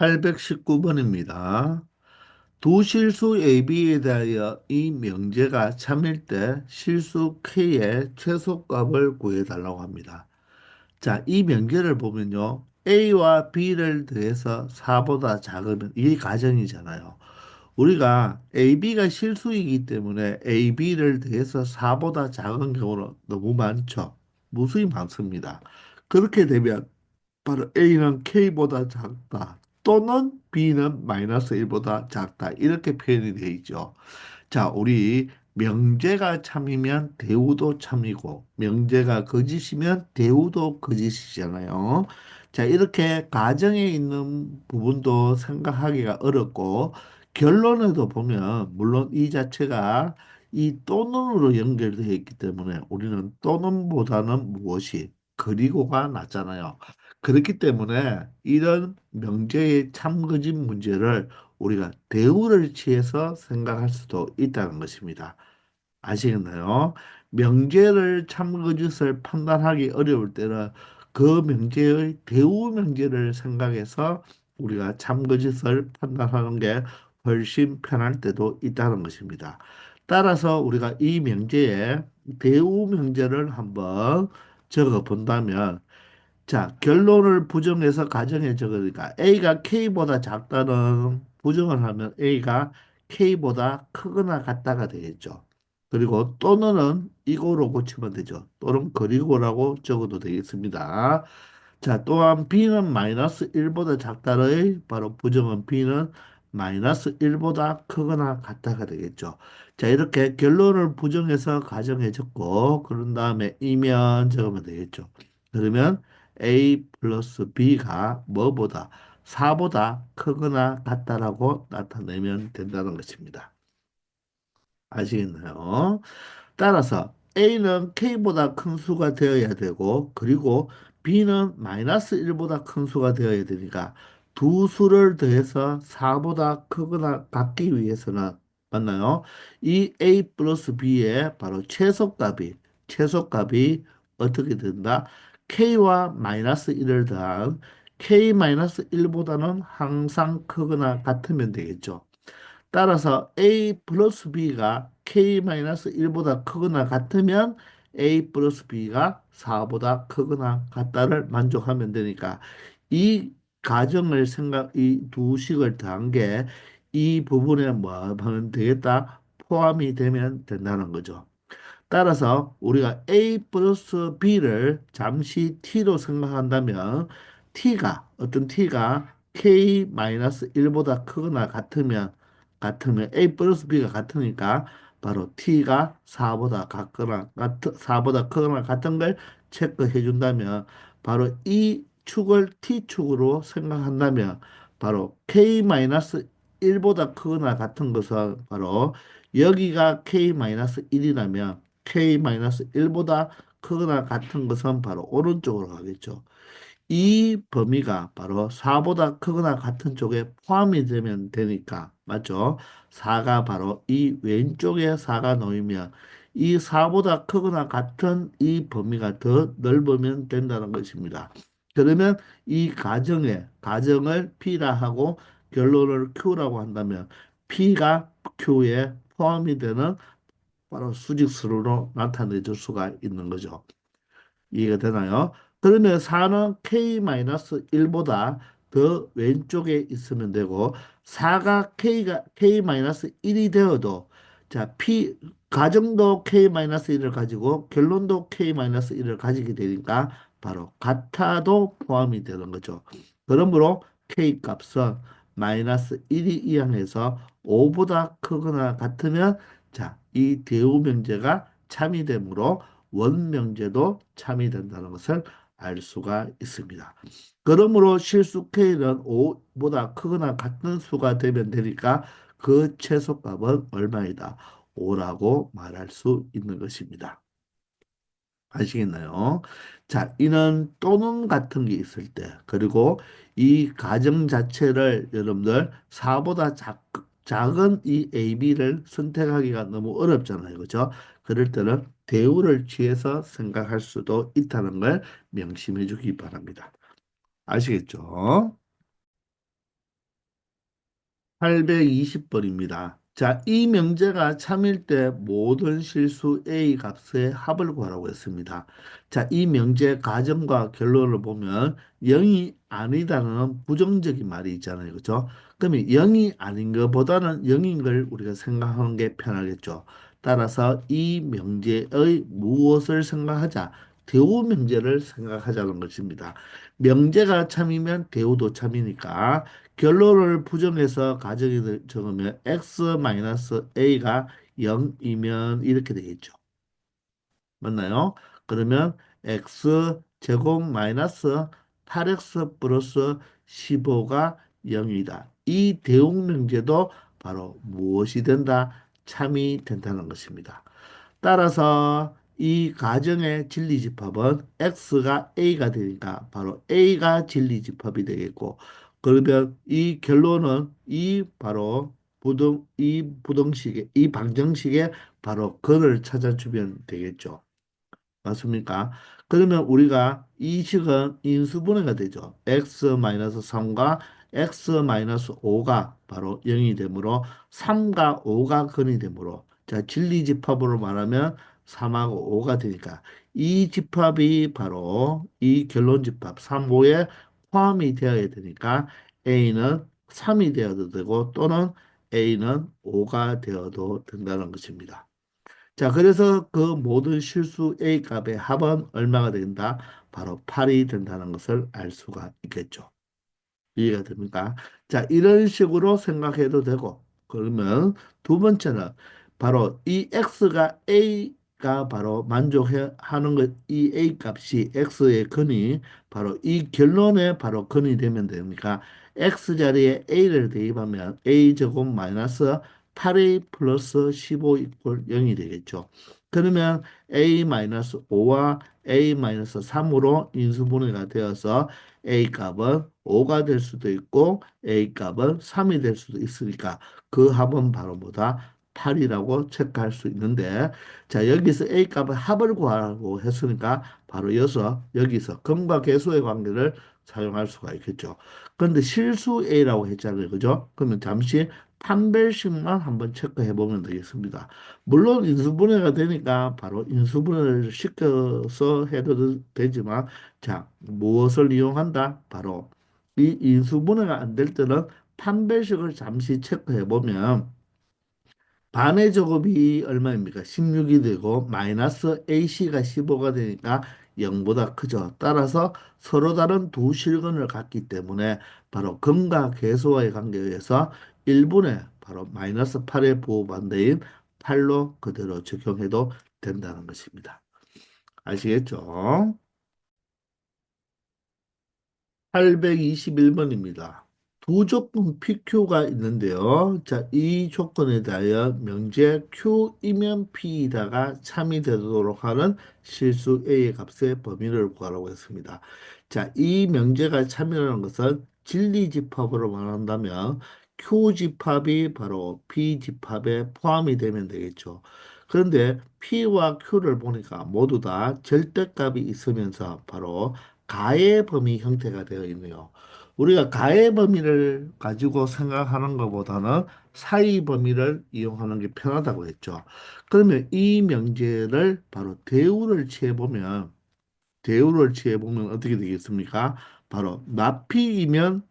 819번입니다. 두 실수 AB에 대하여 이 명제가 참일 때 실수 K의 최소값을 구해달라고 합니다. 자, 이 명제를 보면요. A와 B를 더해서 4보다 작으면 이 가정이잖아요. 우리가 AB가 실수이기 때문에 AB를 더해서 4보다 작은 경우는 너무 많죠. 무수히 많습니다. 그렇게 되면 바로 A는 K보다 작다 또는 B는 마이너스 1보다 작다 이렇게 표현이 되어 있죠. 자, 우리 명제가 참이면 대우도 참이고 명제가 거짓이면 대우도 거짓이잖아요. 자, 이렇게 가정에 있는 부분도 생각하기가 어렵고 결론에도 보면 물론 이 자체가 이 또는으로 연결되어 있기 때문에 우리는 또는보다는 무엇이 그리고가 낫잖아요. 그렇기 때문에 이런 명제의 참거짓 문제를 우리가 대우를 취해서 생각할 수도 있다는 것입니다. 아시겠나요? 명제를 참거짓을 판단하기 어려울 때는 그 명제의 대우 명제를 생각해서 우리가 참거짓을 판단하는 게 훨씬 편할 때도 있다는 것입니다. 따라서 우리가 이 명제에 대우 명제를 한번 적어 본다면 자, 결론을 부정해서 가정에 적으니까 A가 K보다 작다는 부정을 하면 A가 K보다 크거나 같다가 되겠죠. 그리고 또는 이거로 고치면 되죠. 또는 그리고라고 적어도 되겠습니다. 자, 또한 B는 마이너스 1보다 작다의 바로 부정은 B는 마이너스 1보다 크거나 같다가 되겠죠. 자, 이렇게 결론을 부정해서 가정해 적고 그런 다음에 이면 적으면 되겠죠. 그러면 A 플러스 B가 뭐보다 4보다 크거나 같다라고 나타내면 된다는 것입니다. 아시겠나요? 따라서 A는 K보다 큰 수가 되어야 되고 그리고 B는 마이너스 1보다 큰 수가 되어야 되니까 두 수를 더해서 4보다 크거나 같기 위해서는 맞나요? 이 A 플러스 B의 바로 최소값이 어떻게 된다? K와 마이너스 1을 더한 K 마이너스 1보다는 항상 크거나 같으면 되겠죠. 따라서 A 플러스 B가 K-1보다 크거나 같으면 A 플러스 B가 4보다 크거나 같다를 만족하면 되니까 이 가정을 이 두 식을 더한 게 이 부분에 뭐 하면 되겠다? 포함이 되면 된다는 거죠. 따라서 우리가 A 플러스 B를 잠시 T로 생각한다면 어떤 T가 K-1보다 크거나 같으면 A 플러스 B가 같으니까 바로 T가 4보다 크거나 같은 걸 체크해 준다면 바로 이 축을 T축으로 생각한다면 바로 K-1보다 크거나 같은 것은 바로 여기가 K-1이라면 K-1보다 크거나 같은 것은 바로 오른쪽으로 가겠죠. 이 범위가 바로 4보다 크거나 같은 쪽에 포함이 되면 되니까 맞죠? 4가 바로 이 왼쪽에 4가 놓이면 이 4보다 크거나 같은 이 범위가 더 넓으면 된다는 것입니다. 그러면 이 가정을 P라 하고 결론을 Q라고 한다면 P가 Q에 포함이 되는 바로 수직수로 나타내줄 수가 있는 거죠. 이해가 되나요? 그러면 4는 K-1보다 더 왼쪽에 있으면 되고 4가 K-1이 되어도 자, 가정도 K-1을 가지고 결론도 K-1을 가지게 되니까 바로 같아도 포함이 되는 거죠. 그러므로 K 값은 마이너스 1이 이항해서 5보다 크거나 같으면 자, 이 대우 명제가 참이 되므로 원명제도 참이 된다는 것을 알 수가 있습니다. 그러므로 실수 K는 5보다 크거나 같은 수가 되면 되니까 그 최소값은 얼마이다? 5라고 말할 수 있는 것입니다. 아시겠나요? 자, 이는 또는 같은 게 있을 때, 그리고 이 가정 자체를 여러분들 4보다 작은 이 AB를 선택하기가 너무 어렵잖아요. 그죠? 그럴 때는 대우를 취해서 생각할 수도 있다는 걸 명심해 주기 바랍니다. 아시겠죠? 820번입니다. 자, 이 명제가 참일 때 모든 실수 A 값의 합을 구하라고 했습니다. 자, 이 명제 가정과 결론을 보면 0이 아니다는 부정적인 말이 있잖아요. 그죠? 그러면 0이 아닌 것보다는 0인 걸 우리가 생각하는 게 편하겠죠. 따라서 이 명제의 무엇을 생각하자? 대우 명제를 생각하자는 것입니다. 명제가 참이면 대우도 참이니까 결론을 부정해서 가정에 적으면 x-a가 0이면 이렇게 되겠죠. 맞나요? 그러면 x 제곱 마이너스 8x 플러스 15가 0이다. 이 대응 명제도 바로 무엇이 된다? 참이 된다는 것입니다. 따라서 이 가정의 진리집합은 x가 a가 되니까 바로 a가 진리집합이 되겠고, 그러면 이 결론은 이 바로 이 부등식의 이 방정식의 바로 근을 찾아주면 되겠죠. 맞습니까? 그러면 우리가 이 식은 인수분해가 되죠. x-3과 x-5가 바로 0이 되므로 3과 5가 근이 되므로 자 진리집합으로 말하면 3하고 5가 되니까 이 집합이 바로 이 결론집합 3, 5에 포함이 되어야 되니까 a는 3이 되어도 되고 또는 a는 5가 되어도 된다는 것입니다. 자, 그래서 그 모든 실수 A 값의 합은 얼마가 된다? 바로 8이 된다는 것을 알 수가 있겠죠. 이해가 됩니까? 자, 이런 식으로 생각해도 되고, 그러면 두 번째는 바로 이 x가 a가 바로 만족하는 것, 이 a 값이 x의 근이 바로 이 결론에 바로 근이 되면 됩니까? x 자리에 a를 대입하면 a 제곱 마이너스 8a 플러스 15 이퀄 0이 되겠죠. 그러면 a 마이너스 5와 a 마이너스 3으로 인수분해가 되어서 A 값은 5가 될 수도 있고 A 값은 3이 될 수도 있으니까 그 합은 바로 뭐다? 8이라고 체크할 수 있는데 자 여기서 A 값의 합을 구하라고 했으니까 바로 여기서 근과 계수의 관계를 사용할 수가 있겠죠. 그런데 실수 A라고 했잖아요. 그죠? 그러면 잠시 판별식만 한번 체크해 보면 되겠습니다. 물론 인수분해가 되니까 바로 인수분해를 시켜서 해도 되지만 자, 무엇을 이용한다? 바로 이 인수분해가 안 될 때는 판별식을 잠시 체크해 보면 반의 제곱이 얼마입니까? 16이 되고 마이너스 AC가 15가 되니까 0보다 크죠. 따라서 서로 다른 두 실근을 갖기 때문에 바로 근과 계수와의 관계에 의해서 1분의 바로 마이너스 8의 부호반대인 8로 그대로 적용해도 된다는 것입니다. 아시겠죠? 821번입니다. 두 조건 PQ가 있는데요. 자, 이 조건에 대하여 명제 Q이면 P이다가 참이 되도록 하는 실수 A의 값의 범위를 구하라고 했습니다. 자, 이 명제가 참이라는 것은 진리집합으로 말한다면 Q집합이 바로 P집합에 포함이 되면 되겠죠. 그런데 P와 Q를 보니까 모두 다 절대값이 있으면서 바로 가의 범위 형태가 되어 있네요. 우리가 가의 범위를 가지고 생각하는 것보다는 사이 범위를 이용하는 게 편하다고 했죠. 그러면 이 명제를 바로 대우를 취해보면 어떻게 되겠습니까? 바로 나피이면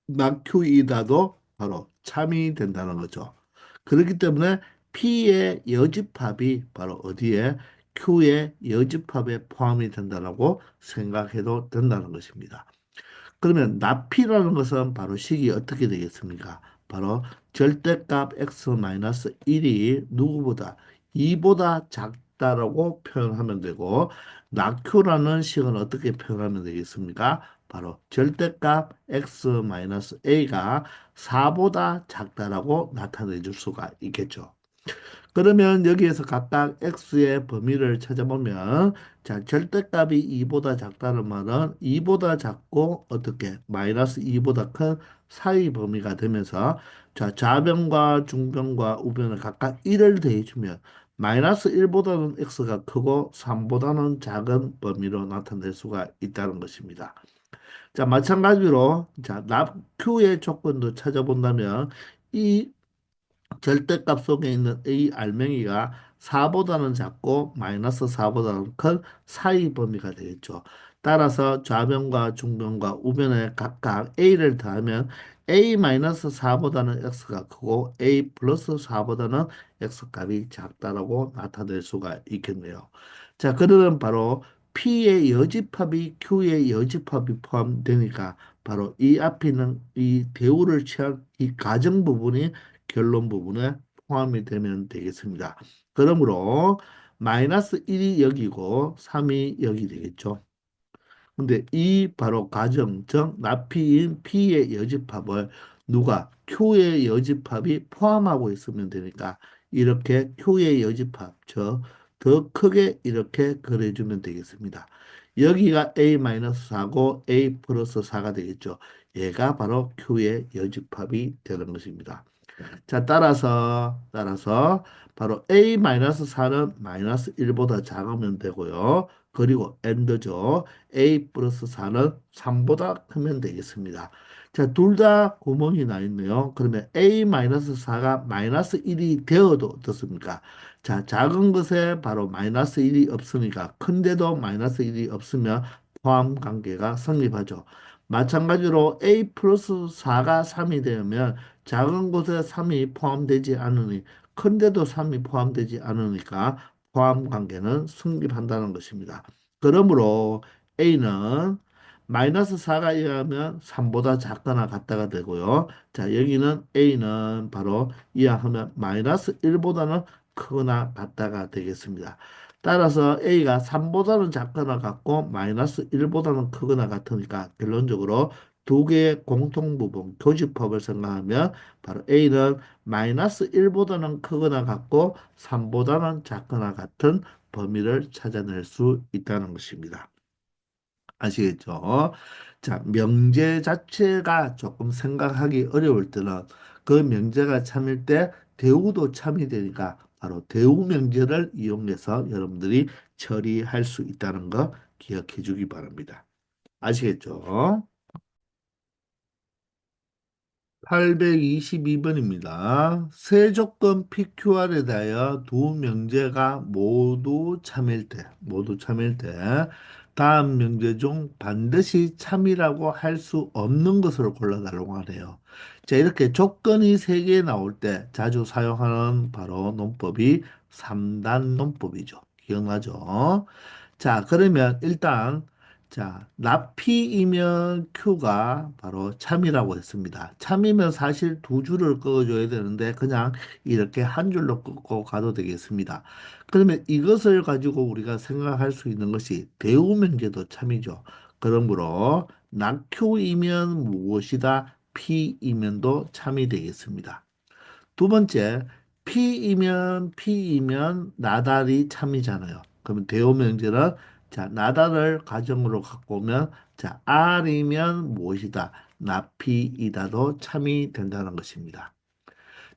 낙큐이다도 바로 참이 된다는 거죠. 그렇기 때문에 P의 여집합이 바로 어디에 Q의 여집합에 포함이 된다라고 생각해도 된다는 것입니다. 그러면 나피라는 것은 바로 식이 어떻게 되겠습니까? 바로 절대값 x-1이 누구보다 2보다 작다라고 표현하면 되고 낙큐라는 식은 어떻게 표현하면 되겠습니까? 바로 절대값 x-a가 4보다 작다라고 나타내 줄 수가 있겠죠. 그러면 여기에서 각각 x의 범위를 찾아보면 자 절대값이 2보다 작다는 말은 2보다 작고 어떻게 마이너스 2보다 큰 사이 범위가 되면서 자 좌변과 중변과 우변을 각각 1을 더해주면 마이너스 1보다는 x가 크고 3보다는 작은 범위로 나타낼 수가 있다는 것입니다. 자, 마찬가지로 자, Q의 조건도 찾아본다면 이 절대값 속에 있는 A 알맹이가 4보다는 작고 마이너스 4보다는 큰 사이 범위가 되겠죠. 따라서 좌변과 중변과 우변에 각각 A를 더하면 A-4보다는 X가 크고 A 플러스 4보다는 X값이 작다라고 나타낼 수가 있겠네요. 자, 그러면 바로 P의 여집합이 Q의 여집합이 포함되니까 바로 이 앞에 있는 이 대우를 취한 이 가정 부분이 결론 부분에 포함이 되면 되겠습니다. 그러므로 마이너스 1이 여기고 3이 여기 되겠죠. 근데 이 바로 가정, 즉 나피인 P의 여집합을 누가 Q의 여집합이 포함하고 있으면 되니까 이렇게 Q의 여집합, 저 더 크게 이렇게 그려주면 되겠습니다. 여기가 A-4고 A 플러스 4가 되겠죠. 얘가 바로 Q의 여집합이 되는 것입니다. 자, 따라서 바로 A-4는 마이너스 1보다 작으면 되고요. 그리고 AND죠. A 플러스 4는 3보다 크면 되겠습니다. 자, 둘 다 구멍이 나 있네요. 그러면 A-4가 마이너스 1이 되어도 어떻습니까? 자, 작은 것에 바로 마이너스 1이 없으니까 큰데도 마이너스 1이 없으면 포함 관계가 성립하죠. 마찬가지로 A 플러스 4가 3이 되면 작은 곳에 3이 포함되지 않으니 큰데도 3이 포함되지 않으니까 포함 관계는 성립한다는 것입니다. 그러므로 A는 마이너스 4가 이하면 3보다 작거나 같다가 되고요. 자, 여기는 A는 바로 이하하면 마이너스 1보다는 크거나 같다가 되겠습니다. 따라서 A가 3보다는 작거나 같고 마이너스 1보다는 크거나 같으니까 결론적으로 두 개의 공통 부분, 교집합을 생각하면 바로 A는 마이너스 1보다는 크거나 같고 3보다는 작거나 같은 범위를 찾아낼 수 있다는 것입니다. 아시겠죠? 자, 명제 자체가 조금 생각하기 어려울 때는 그 명제가 참일 때 대우도 참이 되니까 바로 대우 명제를 이용해서 여러분들이 처리할 수 있다는 거 기억해 주기 바랍니다. 아시겠죠? 822번입니다. 세조건 PQR에 대하여 두 명제가 모두 참일 때, 다음 명제 중 반드시 참이라고 할 수 없는 것을 골라달라고 하네요. 자, 이렇게 조건이 세 개 나올 때 자주 사용하는 바로 논법이 3단 논법이죠. 기억나죠? 자, 그러면 일단 나피이면 Q가 바로 참이라고 했습니다. 참이면 사실 두 줄을 그어줘야 되는데 그냥 이렇게 한 줄로 긋고 가도 되겠습니다. 그러면 이것을 가지고 우리가 생각할 수 있는 것이 대우명제도 참이죠. 그러므로 낙Q이면 무엇이다? P이면도 참이 되겠습니다. 두 번째, P이면 나달이 참이잖아요. 그러면 대오명제는 자, 나달을 가정으로 갖고 오면 자, R이면 무엇이다? 나피이다도 참이 된다는 것입니다.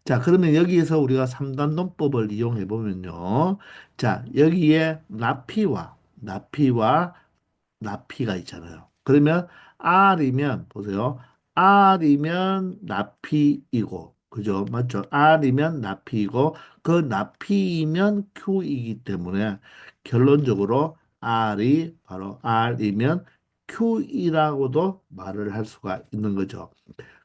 자, 그러면 여기에서 우리가 3단 논법을 이용해 보면요. 자, 여기에 나피와 나피가 있잖아요. 그러면 R이면 보세요. R이면 나피이고 그죠? 맞죠? R이면 나피이고 그 나피이면 Q이기 때문에 결론적으로 R이 바로 R이면 Q이라고도 말을 할 수가 있는 거죠.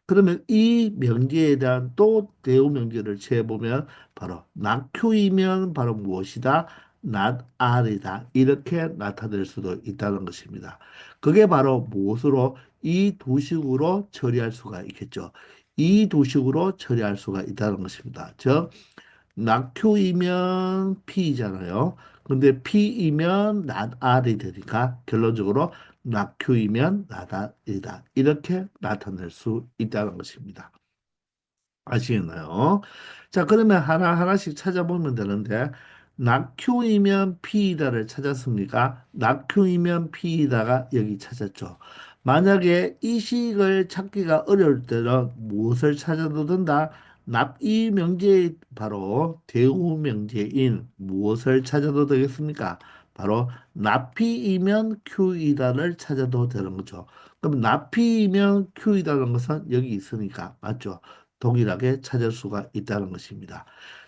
그러면 이 명제에 대한 또 대우 명제를 취해보면 바로 낙큐이면 바로 무엇이다? not R이다. 이렇게 나타낼 수도 있다는 것입니다. 그게 바로 무엇으로 이 두 식으로 처리할 수가 있겠죠. 이 두 식으로 처리할 수가 있다는 것입니다. 즉 낙큐이면 P잖아요. 근데 P이면 not R이 되니까 결론적으로 낙큐이면 나다이다. 이렇게 나타낼 수 있다는 것입니다. 아시겠나요? 자, 그러면 하나하나씩 찾아보면 되는데, 낙큐이면 P이다를 찾았습니까? 낙큐이면 P이다가 여기 찾았죠. 만약에 이 식을 찾기가 어려울 때는 무엇을 찾아도 된다? 납이 명제의 바로 대우 명제인 무엇을 찾아도 되겠습니까? 바로 납피이면 Q이다를 찾아도 되는 거죠. 그럼 납피이면 Q이다는 것은 여기 있으니까 맞죠? 동일하게 찾을 수가 있다는 것입니다.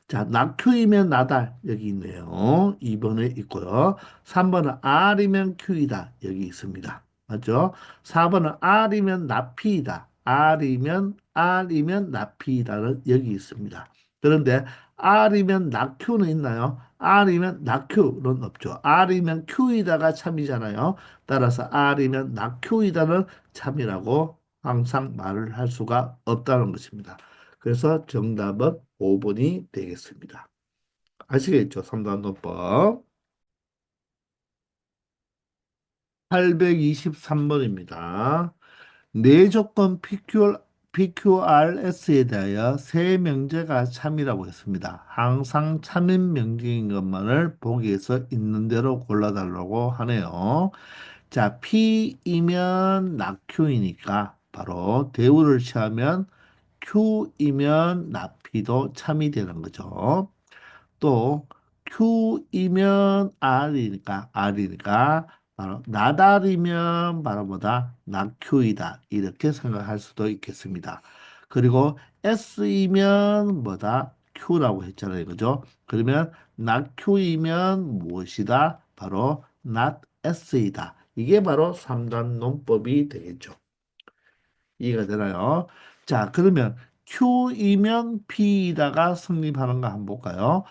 자, 낙Q이면 나달 여기 있네요. 2번에 있고요. 3번은 R이면 Q이다 여기 있습니다. 맞죠? 4번은 R이면 납피이다. R이면 납피이다는 여기 있습니다. 그런데 R이면 낙Q는 있나요? R이면 낙Q는 없죠. R이면 Q이다가 참이잖아요. 따라서 R이면 낙Q이다는 참이라고 항상 말을 할 수가 없다는 것입니다. 그래서 정답은 5번이 되겠습니다. 아시겠죠? 3단원법. 823번입니다. 네 조건 PQRS에 대하여 세 명제가 참이라고 했습니다. 항상 참인 명제인 것만을 보기에서 있는 대로 골라달라고 하네요. 자, P이면 낙Q이니까 바로 대우를 취하면 Q이면 납피도 참이 되는 거죠. 또 Q이면 R이니까 바로 나달이면 바로 뭐다? 낙Q이다. 이렇게 생각할 수도 있겠습니다. 그리고 S이면 뭐다? Q라고 했잖아요. 그죠? 그러면 낙Q이면 무엇이다? 바로 not S이다. 이게 바로 3단 논법이 되겠죠. 이해가 되나요? 자, 그러면 Q이면 P이다가 성립하는가 한번 볼까요?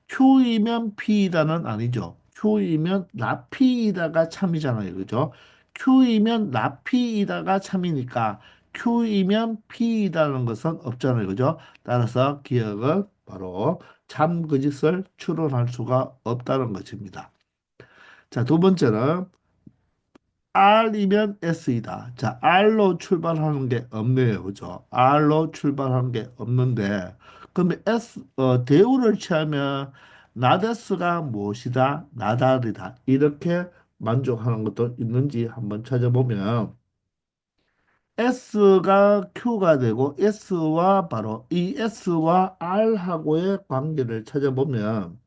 Q이면 P이다는 아니죠. Q이면 라피이다가 참이잖아요. 그죠? Q이면 라피이다가 참이니까 Q이면 P이다는 것은 없잖아요. 그죠? 따라서 기억은 바로 참 그 짓을 추론할 수가 없다는 것입니다. 자, 두 번째는 R이면 S이다. 자, R로 출발하는 게 없네요. 그죠? R로 출발하는 게 없는데, 그러면 대우를 취하면 나데스가 무엇이다? 나달이다. 이렇게 만족하는 것도 있는지 한번 찾아보면, S가 Q가 되고, S와 바로 이 S와 R하고의 관계를 찾아보면,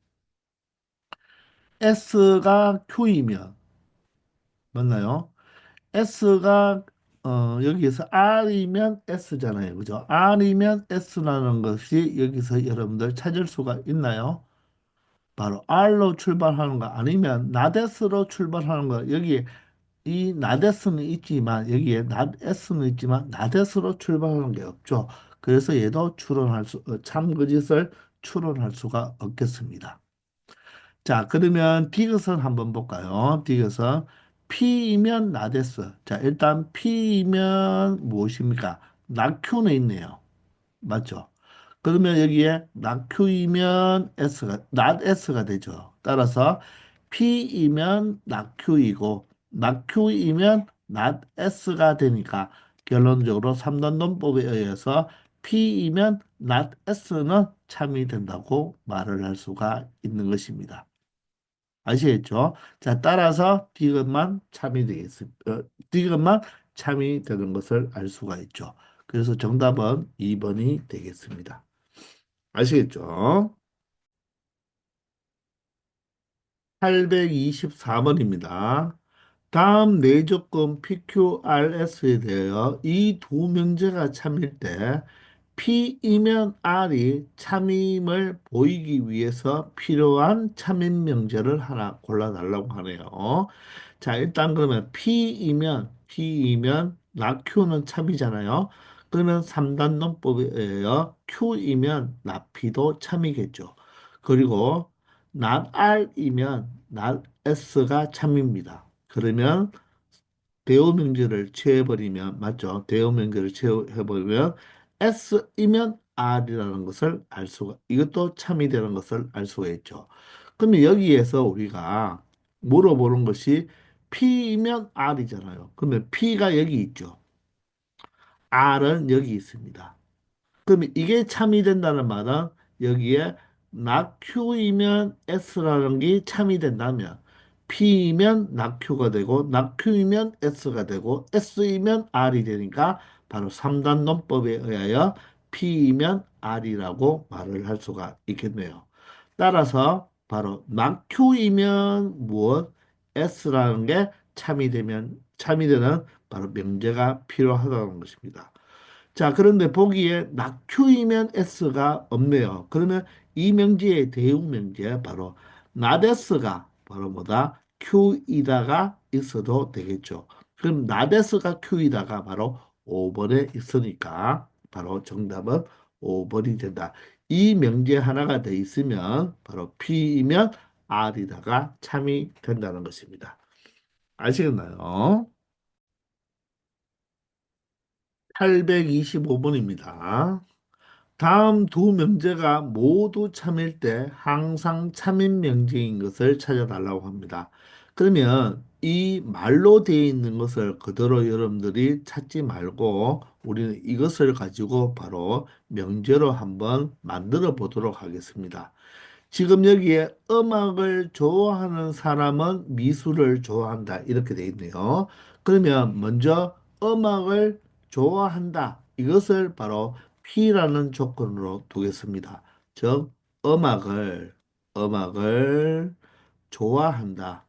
S가 Q이면, 맞나요? S가 여기서 R이면 S잖아요. 그죠? R이면 S라는 것이 여기서 여러분들 찾을 수가 있나요? 바로 R로 출발하는 거 아니면 나데스로 출발하는 거. 여기 이 나데스는 있지만 여기에 S는 있지만 나데스로 출발하는 게 없죠. 그래서 얘도 참그짓을 추론할 수가 없겠습니다. 자, 그러면 디귿은 한번 볼까요? 디귿은 P이면 나데스. 자, 일단 P이면 무엇입니까? 낙큐는 있네요. 맞죠? 그러면 여기에 낙큐이면 not S가 되죠. 따라서 P이면 낙큐이고, 낙큐이면 not S가 되니까 결론적으로 3단 논법에 의해서 P이면 not S는 참이 된다고 말을 할 수가 있는 것입니다. 아시겠죠? 자, 따라서 디귿만 참이 되는 것을 알 수가 있죠. 그래서 정답은 2번이 되겠습니다. 아시겠죠? 824번입니다. 다음 네 조건 PQRS에 대하여 이 두 명제가 참일 때 P이면 R이 참임을 보이기 위해서 필요한 참임 명제를 하나 골라달라고 하네요. 자, 일단 그러면 P이면 낙Q는 참이잖아요. 그러면 3단 논법에 의하여 Q이면 납피도 참이겠죠. 그리고 not R이면 not S가 참입니다. 그러면 대우 명제를 취해버리면 맞죠? 대우 명제를 취해버리면 S이면 R이라는 것을 알 수가 이것도 참이 되는 것을 알 수가 있죠. 그러면 여기에서 우리가 물어보는 것이 P이면 R이잖아요. 그러면 P가 여기 있죠. R은 여기 있습니다. 그러면 이게 참이 된다는 말은 여기에 낙Q이면 S라는 게 참이 된다면 P이면 낙Q가 되고 낙Q이면 S가 되고 S이면 R이 되니까 바로 3단 논법에 의하여 P이면 R이라고 말을 할 수가 있겠네요. 따라서 바로 낙Q이면 무엇? S라는 게 참이 되는 바로 명제가 필요하다는 것입니다. 자, 그런데 보기에 낙Q이면 S가 없네요. 그러면 이 명제의 대응 명제 바로 not S가 바로 뭐다? Q이다가 있어도 되겠죠. 그럼 not S가 Q이다가 바로 5번에 있으니까 바로 정답은 5번이 된다. 이 명제 하나가 돼 있으면 바로 P이면 R이다가 참이 된다는 것입니다. 아시겠나요? 825번입니다. 다음 두 명제가 모두 참일 때 항상 참인 명제인 것을 찾아달라고 합니다. 그러면 이 말로 되어 있는 것을 그대로 여러분들이 찾지 말고 우리는 이것을 가지고 바로 명제로 한번 만들어 보도록 하겠습니다. 지금 여기에 음악을 좋아하는 사람은 미술을 좋아한다. 이렇게 돼 있네요. 그러면 먼저 음악을 좋아한다. 이것을 바로 P라는 조건으로 두겠습니다. 즉, 음악을 좋아한다.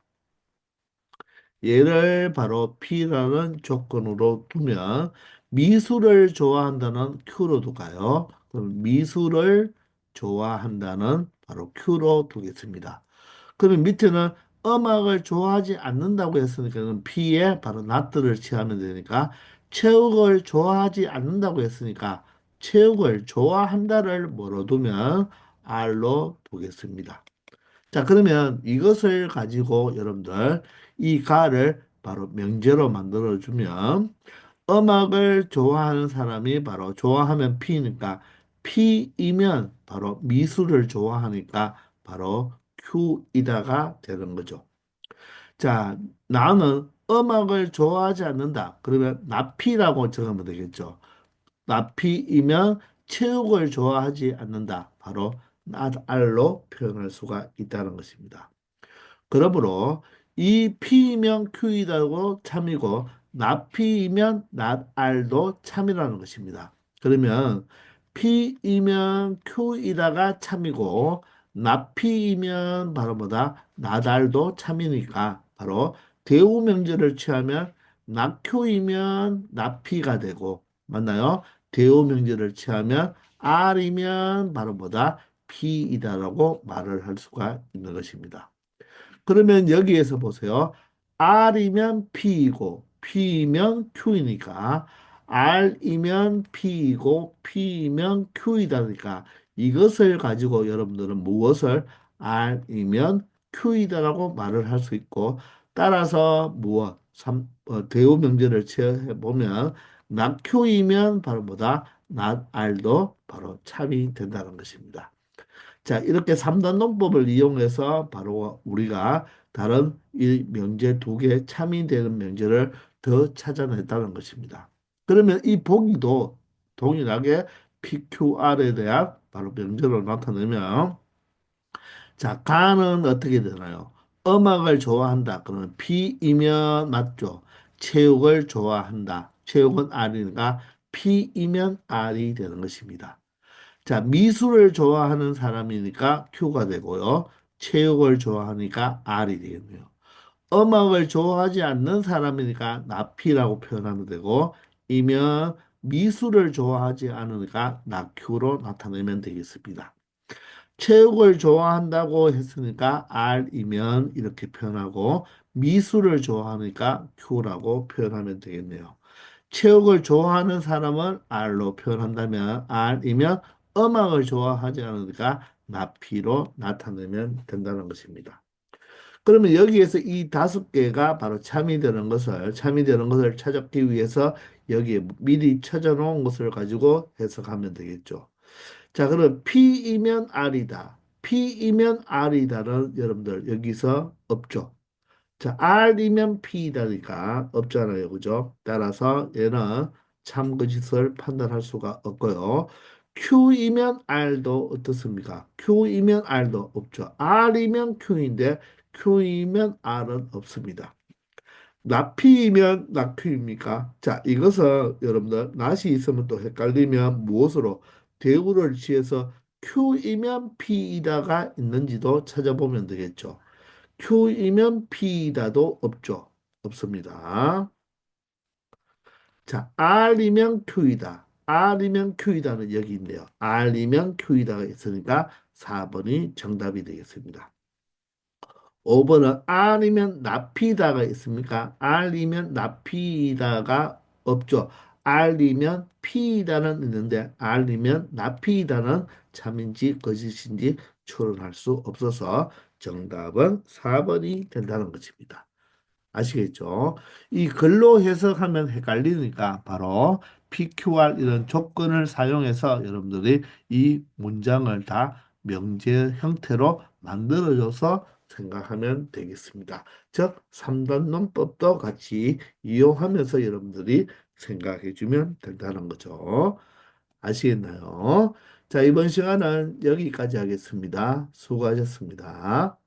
얘를 바로 P라는 조건으로 두면 미술을 좋아한다는 Q로 둘까요? 그럼 미술을 좋아한다는 바로 Q로 두겠습니다. 그러면 밑에는 음악을 좋아하지 않는다고 했으니까 P에 바로 not를 취하면 되니까 체육을 좋아하지 않는다고 했으니까 체육을 좋아한다를 뭐로 두면 R로 두겠습니다. 자, 그러면 이것을 가지고 여러분들 이 가를 바로 명제로 만들어주면 음악을 좋아하는 사람이 바로 좋아하면 P니까 P이면 바로 미술을 좋아하니까 바로 Q이다가 되는 거죠. 자, 나는 음악을 좋아하지 않는다. 그러면 나피라고 적으면 되겠죠. 나피이면 체육을 좋아하지 않는다. 바로 not R로 표현할 수가 있다는 것입니다. 그러므로 이 P이면 Q이라고 참이고 not P이면 not R도 참이라는 것입니다. 그러면 P이면 Q이다가 참이고 not P이면 바로 뭐다? not R도 참이니까 바로 대우 명제를 취하면 not Q이면 not P가 되고 맞나요? 대우 명제를 취하면 R이면 바로 뭐다? P이다라고 말을 할 수가 있는 것입니다. 그러면 여기에서 보세요. R이면 P이고 P이면 Q이니까 R이면 P이고 P이면 Q이다니까 이것을 가지고 여러분들은 무엇을 R이면 Q이다라고 말을 할 수 있고 따라서 무엇 대우 명제를 취해 보면 not Q이면 바로 뭐다? not R도 바로 참이 된다는 것입니다. 자, 이렇게 3단 논법을 이용해서 바로 우리가 다른 이 명제 두 개 참인되는 명제를 더 찾아냈다는 것입니다. 그러면 이 보기도 동일하게 PQR에 대한 바로 명제로 나타내면 자, 가는 어떻게 되나요? 음악을 좋아한다. 그러면 P이면 맞죠? 체육을 좋아한다. 체육은 R이니까 P이면 R이 되는 것입니다. 자, 미술을 좋아하는 사람이니까 Q가 되고요. 체육을 좋아하니까 R이 되겠네요. 음악을 좋아하지 않는 사람이니까 나피라고 표현하면 되고, 이면 미술을 좋아하지 않으니까 나Q로 나타내면 되겠습니다. 체육을 좋아한다고 했으니까 R이면 이렇게 표현하고, 미술을 좋아하니까 Q라고 표현하면 되겠네요. 체육을 좋아하는 사람은 R로 표현한다면 R이면 음악을 좋아하지 않으니까 나피로 나타내면 된다는 것입니다. 그러면 여기에서 이 다섯 개가 바로 참이 되는 것을 찾기 위해서 여기에 미리 쳐져 놓은 것을 가지고 해석하면 되겠죠. 자, 그럼 P이면 R이다. P이면 R이다는 여러분들 여기서 없죠. 자, R이면 P이다니까 없잖아요. 그죠? 따라서 얘는 참거짓을 판단할 수가 없고요. Q이면 R도 어떻습니까? Q이면 R도 없죠. R이면 Q인데 Q이면 R은 없습니다. 나피이면 낙큐입니까? 자, 이것은 여러분들 낫이 있으면 또 헷갈리면 무엇으로 대우를 취해서 Q이면 P이다가 있는지도 찾아보면 되겠죠. Q이면 P이다도 없죠. 없습니다. 자, R이면 Q이다. R이면 Q이다는 여기 있네요. R이면 Q이다가 있으니까 4번이 정답이 되겠습니다. 5번은 R이면 나피다가 있습니까? R이면 나피다가 없죠. R이면 피다는 있는데 R이면 나피다는 참인지 거짓인지 추론할 수 없어서 정답은 4번이 된다는 것입니다. 아시겠죠? 이 글로 해석하면 헷갈리니까 바로 PQR 이런 조건을 사용해서 여러분들이 이 문장을 다 명제 형태로 만들어줘서 생각하면 되겠습니다. 즉, 3단 논법도 같이 이용하면서 여러분들이 생각해 주면 된다는 거죠. 아시겠나요? 자, 이번 시간은 여기까지 하겠습니다. 수고하셨습니다.